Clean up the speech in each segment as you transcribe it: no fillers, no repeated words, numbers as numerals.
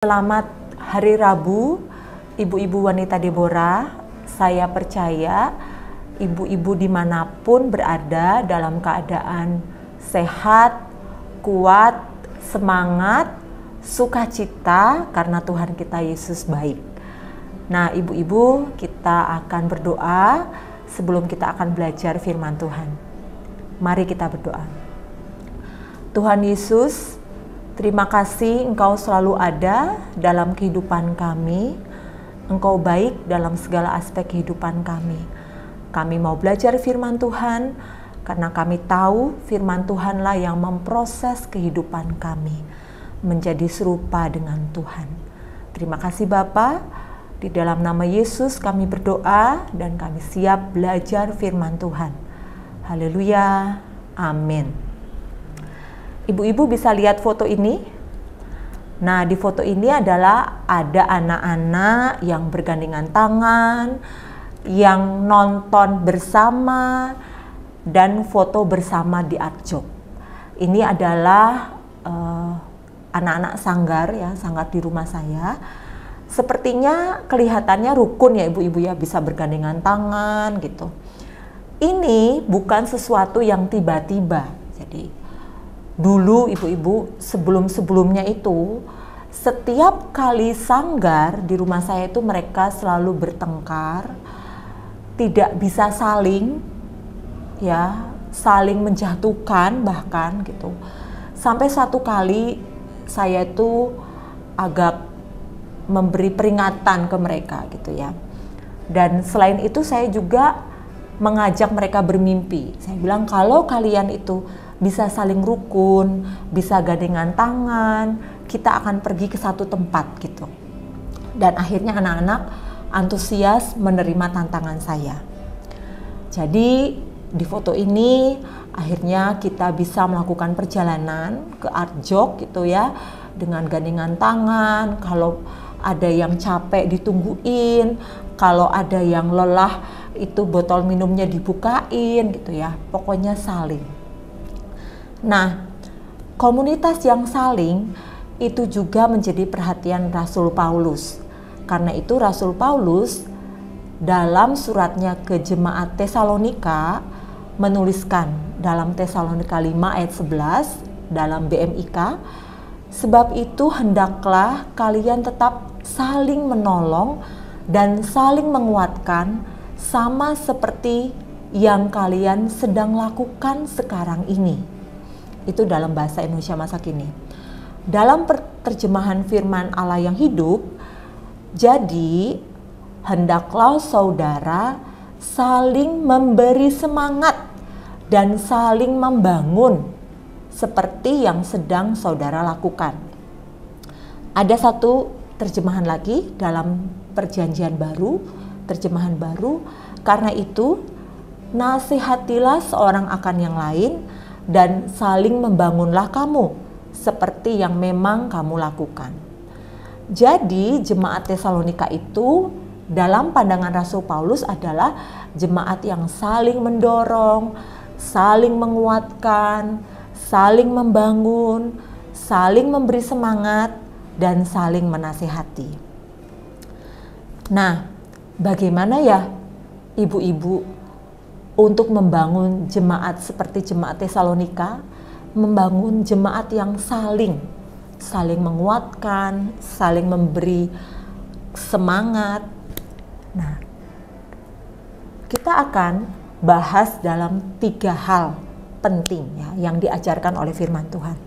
Selamat Hari Rabu, Ibu-ibu wanita Deborah. Saya percaya ibu-ibu dimanapun berada dalam keadaan sehat, kuat, semangat, sukacita karena Tuhan kita Yesus baik. Nah, ibu-ibu, kita akan berdoa sebelum kita akan belajar firman Tuhan. Mari kita berdoa. Tuhan Yesus, terima kasih Engkau selalu ada dalam kehidupan kami. Engkau baik dalam segala aspek kehidupan kami. Kami mau belajar firman Tuhan karena kami tahu firman Tuhanlah yang memproses kehidupan kami menjadi serupa dengan Tuhan. Terima kasih Bapa. Di dalam nama Yesus kami berdoa dan kami siap belajar firman Tuhan. Haleluya. Amin. Ibu-ibu bisa lihat foto ini? Nah, di foto ini adalah ada anak-anak yang bergandengan tangan, yang nonton bersama, dan foto bersama di Arjok. Ini adalah anak-anak sanggar ya, sanggar di rumah saya. Sepertinya kelihatannya rukun ya ibu-ibu ya, bisa bergandengan tangan gitu. Ini bukan sesuatu yang tiba-tiba. Jadi dulu ibu-ibu sebelum-sebelumnya itu setiap kali sanggar di rumah saya itu mereka selalu bertengkar, tidak bisa saling menjatuhkan bahkan gitu. Sampai satu kali saya itu agak memberi peringatan ke mereka gitu ya. Dan selain itu saya juga mengajak mereka bermimpi. Saya bilang kalau kalian itu bisa saling rukun, bisa gandengan tangan, kita akan pergi ke satu tempat gitu. Dan akhirnya anak-anak antusias menerima tantangan saya. Jadi di foto ini akhirnya kita bisa melakukan perjalanan ke Arjok gitu ya, dengan gandengan tangan. Kalau ada yang capek ditungguin, kalau ada yang lelah itu botol minumnya dibukain gitu ya. Pokoknya saling. Nah, komunitas yang saling itu juga menjadi perhatian Rasul Paulus. Karena itu Rasul Paulus dalam suratnya ke jemaat Tesalonika menuliskan dalam Tesalonika 5 ayat 11 dalam BMIK, sebab itu hendaklah kalian tetap saling menolong dan saling menguatkan sama seperti yang kalian sedang lakukan sekarang ini. Itu dalam bahasa Indonesia masa kini. Dalam terjemahan firman Allah yang hidup, jadi hendaklah saudara saling memberi semangat dan saling membangun seperti yang sedang saudara lakukan. Ada satu terjemahan lagi dalam perjanjian baru, terjemahan baru, karena itu nasihatilah seorang akan yang lain dan saling membangunlah kamu seperti yang memang kamu lakukan. Jadi jemaat Tesalonika itu dalam pandangan Rasul Paulus adalah jemaat yang saling mendorong, saling menguatkan, saling membangun, saling memberi semangat, dan saling menasihati. Nah, bagaimana ya ibu-ibu untuk membangun jemaat seperti jemaat Tesalonika, membangun jemaat yang saling menguatkan, saling memberi semangat. Nah, kita akan bahas dalam 3 hal penting ya yang diajarkan oleh firman Tuhan.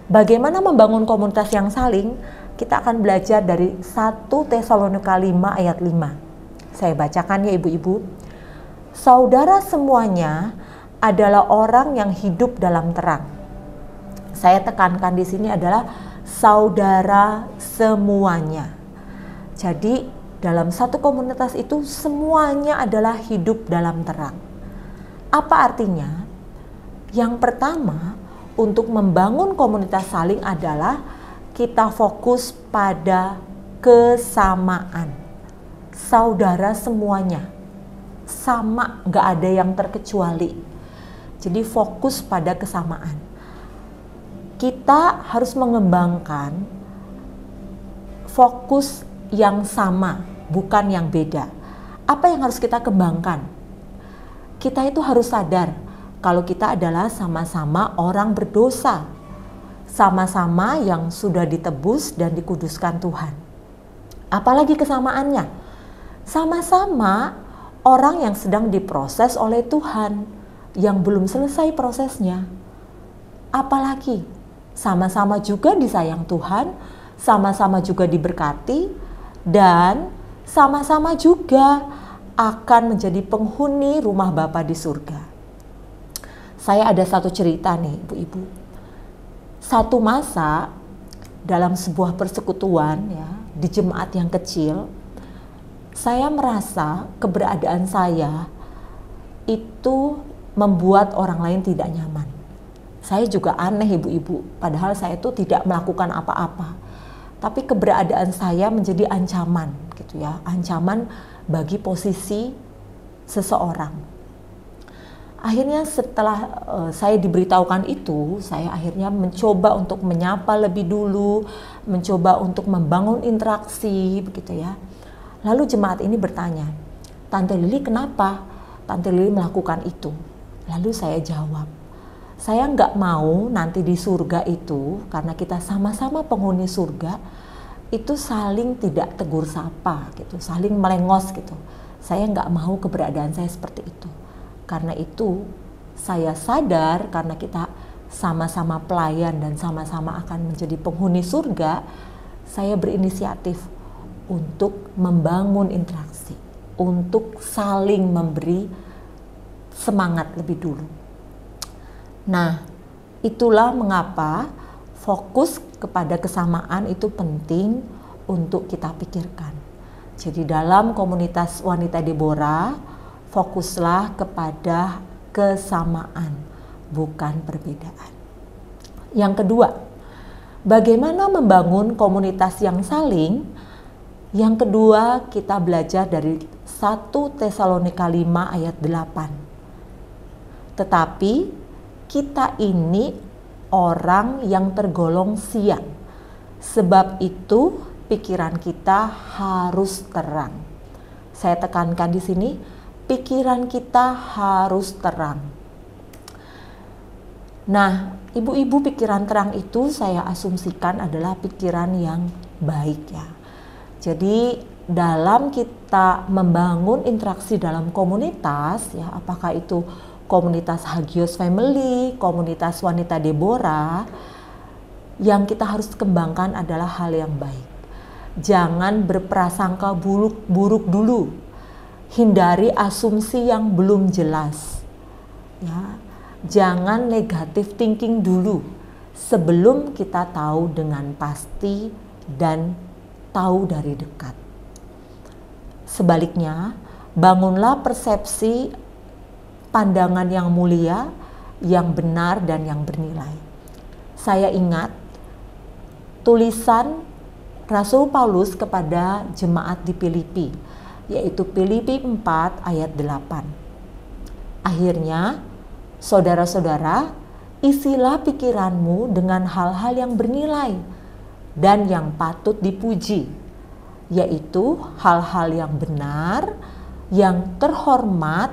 Bagaimana membangun komunitas yang saling? Kita akan belajar dari 1 Tesalonika 5 ayat 5. Saya bacakan ya ibu-ibu. Saudara semuanya adalah orang yang hidup dalam terang. Saya tekankan di sini adalah saudara semuanya. Jadi dalam satu komunitas itu semuanya adalah hidup dalam terang. Apa artinya? Yang pertama, untuk membangun komunitas saling adalah kita fokus pada kesamaan. Saudara semuanya sama, gak ada yang terkecuali. Jadi fokus pada kesamaan. Kita harus mengembangkan fokus yang sama, bukan yang beda. Apa yang harus kita kembangkan? Kita itu harus sadar kalau kita adalah sama-sama orang berdosa, sama-sama yang sudah ditebus dan dikuduskan Tuhan. Apalagi kesamaannya? Sama-sama orang yang sedang diproses oleh Tuhan, yang belum selesai prosesnya. Apalagi sama-sama juga disayang Tuhan, sama-sama juga diberkati, dan sama-sama juga akan menjadi penghuni rumah Bapa di surga. Saya ada satu cerita nih ibu-ibu. Satu masa dalam sebuah persekutuan ya, di jemaat yang kecil, saya merasa keberadaan saya itu membuat orang lain tidak nyaman. Saya juga aneh ibu-ibu, padahal saya itu tidak melakukan apa-apa. Tapi keberadaan saya menjadi ancaman gitu ya, ancaman bagi posisi seseorang. Akhirnya setelah saya diberitahukan itu, saya akhirnya mencoba untuk menyapa lebih dulu, mencoba untuk membangun interaksi begitu ya. Lalu jemaat ini bertanya, "Tante Lili kenapa Tante Lili melakukan itu?" Lalu saya jawab, saya nggak mau nanti di surga itu, karena kita sama-sama penghuni surga, itu saling tidak tegur sapa gitu, saling melengos gitu. Saya nggak mau keberadaan saya seperti itu. Karena itu saya sadar karena kita sama-sama pelayan dan sama-sama akan menjadi penghuni surga, saya berinisiatif untuk membangun interaksi, untuk saling memberi semangat lebih dulu. Nah, itulah mengapa fokus kepada kesamaan itu penting untuk kita pikirkan. Jadi dalam komunitas wanita Deborah, fokuslah kepada kesamaan, bukan perbedaan. Yang kedua, bagaimana membangun komunitas yang saling? Yang kedua, kita belajar dari 1 Tesalonika 5 ayat 8. Tetapi kita ini orang yang tergolong siang. Sebab itu pikiran kita harus terang. Saya tekankan di sini, pikiran kita harus terang. Nah, ibu-ibu, pikiran terang itu saya asumsikan adalah pikiran yang baik ya. Jadi dalam kita membangun interaksi dalam komunitas ya, apakah itu komunitas Hagios Family, komunitas wanita Deborah, yang kita harus kembangkan adalah hal yang baik. Jangan berprasangka buruk dulu. Hindari asumsi yang belum jelas. Ya, jangan negatif thinking dulu sebelum kita tahu dengan pasti dan tahu dari dekat. Sebaliknya, bangunlah persepsi pandangan yang mulia, yang benar dan yang bernilai. Saya ingat tulisan Rasul Paulus kepada jemaat di Filipi, yaitu Filipi 4 ayat 8. Akhirnya, saudara-saudara, isilah pikiranmu dengan hal-hal yang bernilai dan yang patut dipuji, yaitu hal-hal yang benar, yang terhormat,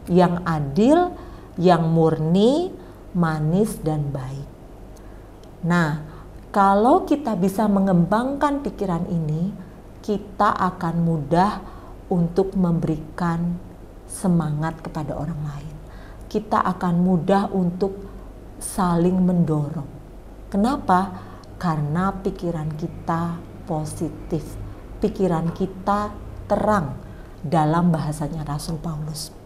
yang adil, yang murni, manis dan baik. Nah, kalau kita bisa mengembangkan pikiran ini, kita akan mudah untuk memberikan semangat kepada orang lain. Kita akan mudah untuk saling mendorong. Kenapa? Karena pikiran kita positif, pikiran kita terang dalam bahasanya Rasul Paulus.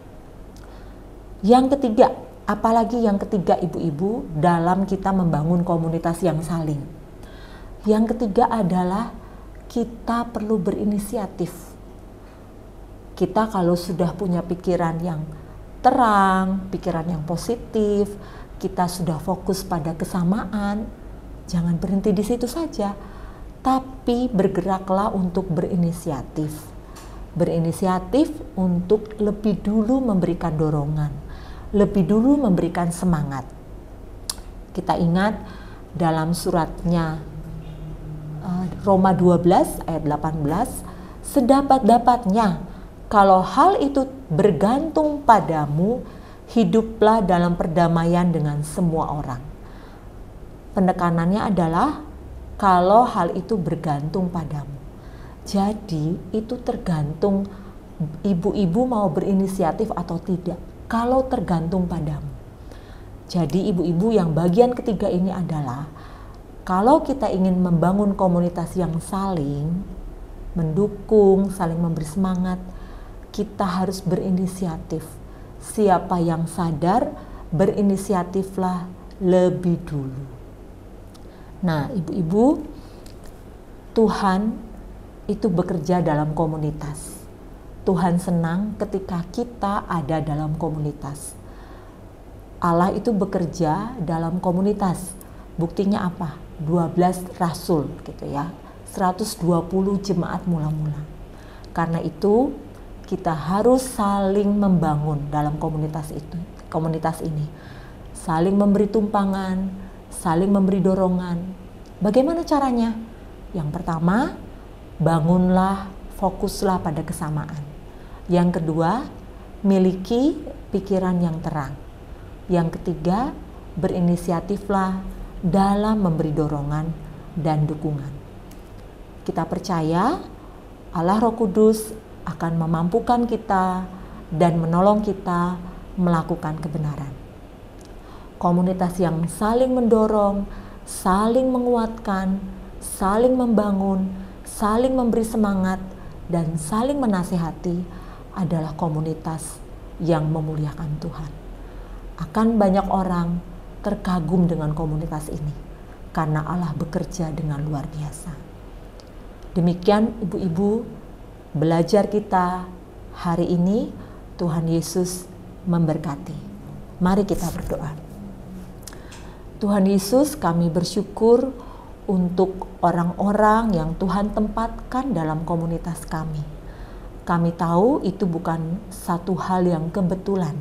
Yang ketiga, apalagi yang ketiga ibu-ibu dalam kita membangun komunitas yang saling. Yang ketiga adalah kita perlu berinisiatif. Kita kalau sudah punya pikiran yang terang, pikiran yang positif, kita sudah fokus pada kesamaan, jangan berhenti di situ saja, tapi bergeraklah untuk berinisiatif. Berinisiatif untuk lebih dulu memberikan dorongan, lebih dulu memberikan semangat. Kita ingat dalam suratnya Roma 12 ayat 18, sedapat-dapatnya kalau hal itu bergantung padamu, hiduplah dalam perdamaian dengan semua orang. Penekanannya adalah kalau hal itu bergantung padamu. Jadi itu tergantung ibu-ibu mau berinisiatif atau tidak. Kalau tergantung padamu. Jadi ibu-ibu yang bagian ketiga ini adalah kalau kita ingin membangun komunitas yang saling mendukung, saling memberi semangat, kita harus berinisiatif. Siapa yang sadar, berinisiatiflah lebih dulu. Nah, ibu-ibu, Tuhan itu bekerja dalam komunitas. Tuhan senang ketika kita ada dalam komunitas. Allah itu bekerja dalam komunitas. Buktinya apa? 12 rasul gitu ya. 120 jemaat mula-mula. Karena itu kita harus saling membangun dalam komunitas ini. Saling memberi tumpangan, saling memberi dorongan. Bagaimana caranya? Yang pertama, bangunlah, fokuslah pada kesamaan. Yang kedua, miliki pikiran yang terang. Yang ketiga, berinisiatiflah dalam memberi dorongan dan dukungan. Kita percaya Allah Roh Kudus akan memampukan kita dan menolong kita melakukan kebenaran. Komunitas yang saling mendorong, saling menguatkan, saling membangun, saling memberi semangat, dan saling menasihati adalah komunitas yang memuliakan Tuhan. Akan banyak orang terkagum dengan komunitas ini karena Allah bekerja dengan luar biasa. Demikian ibu-ibu belajar kita hari ini. Tuhan Yesus memberkati. Mari kita berdoa. Tuhan Yesus, kami bersyukur untuk orang-orang yang Tuhan tempatkan dalam komunitas kami. Kami tahu itu bukan satu hal yang kebetulan.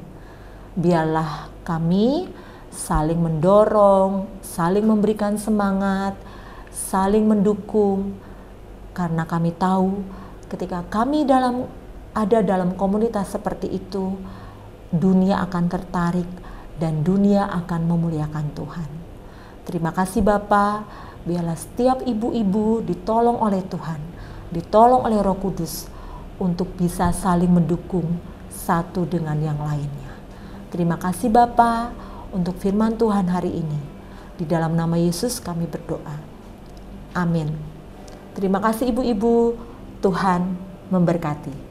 Biarlah kami saling mendorong, saling memberikan semangat, saling mendukung. Karena kami tahu ketika kami ada dalam komunitas seperti itu, dunia akan tertarik dan dunia akan memuliakan Tuhan. Terima kasih Bapa, biarlah setiap ibu-ibu ditolong oleh Tuhan, ditolong oleh Roh Kudus untuk bisa saling mendukung satu dengan yang lainnya. Terima kasih Bapa untuk firman Tuhan hari ini. Di dalam nama Yesus kami berdoa. Amin. Terima kasih ibu-ibu, Tuhan memberkati.